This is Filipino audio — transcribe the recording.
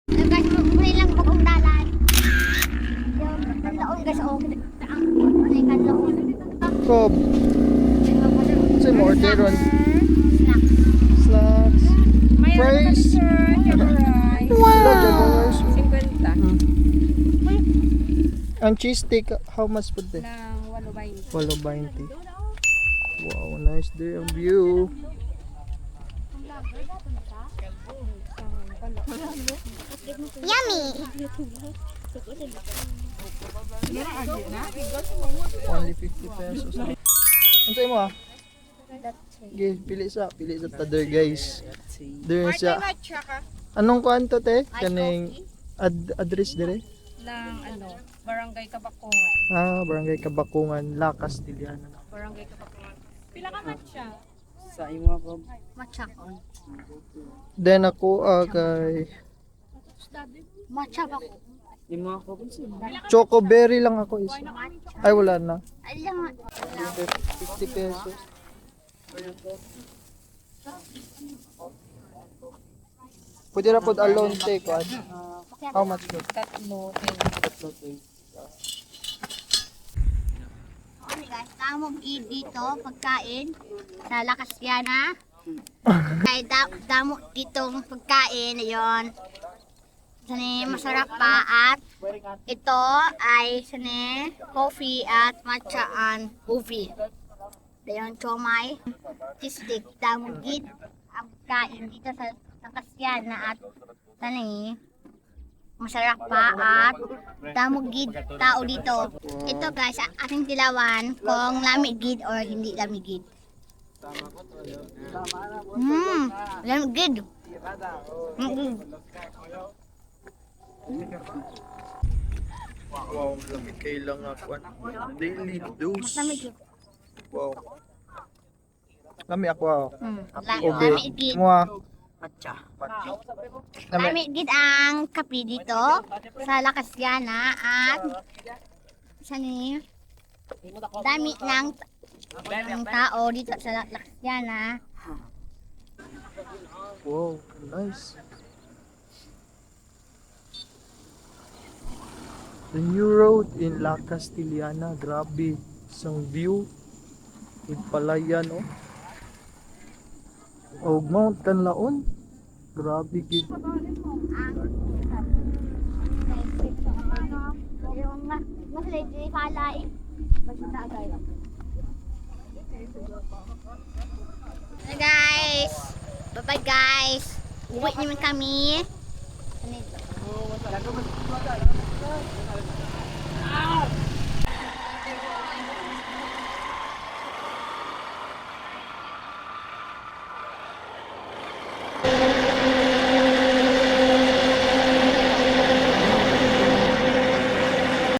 Guys, muli lang bagong dalan. Yung kanlaon guys, oh. Ano yung kanlaon? Kob. Say mo order on Snack. snacks. Fries. Hello, Jaguars. 50 Ang cheese steak, how much po de? ng 8.20. 8.20. Wow, nice day ang view. Yummy! Only 50 pesos. Ano sa'yo mo ah? Okay, pili sa tader guys. There siya. Anong kuanto te? Kaning address dire? Ng Barangay Kabakungan. Ah, Barangay Kabakungan, La Castillana. Barangay Kabakungan. Pila ka matcha? Sa imo ako. Matcha ko. Then ako kay Matcha ba ko? Imo ako po siya. Choco berry lang ako isa. Ay wala na. Alam. 50 pesos. Pwede na po alone take what? How much po? Tatlo. Okay guys, tamog dito pagkain sa La Castillana. Ay damo ditong pagkain yon. Sani masarap pa at ito ay sani coffee at matcha and coffee. Dayon chomay, cheesesteak, damo gid ang pagkain dito sa La Castillana at sani masarap pa at damo gid tao dito. Ito guys, ating dilawan kung lamig gid or hindi lamig gid. Lamig gid. Wow, lamig kailang ako. Daily dose. Lamig gid. Wow. Lamig ako. Ube. Lamig gid. Mua. Matcha. Lamig. Lamig gid ang kape dito sa La Castillana at sani dami ng tao dito sa La Castillana. Wow, nice. The new road in La Castillana, grabe. Isang view. Palayan, oh. Og Mount Canlaon. Grabe gid. Yung mas lady palay. Hey guys. Bye-bye guys. Uwi naman kami.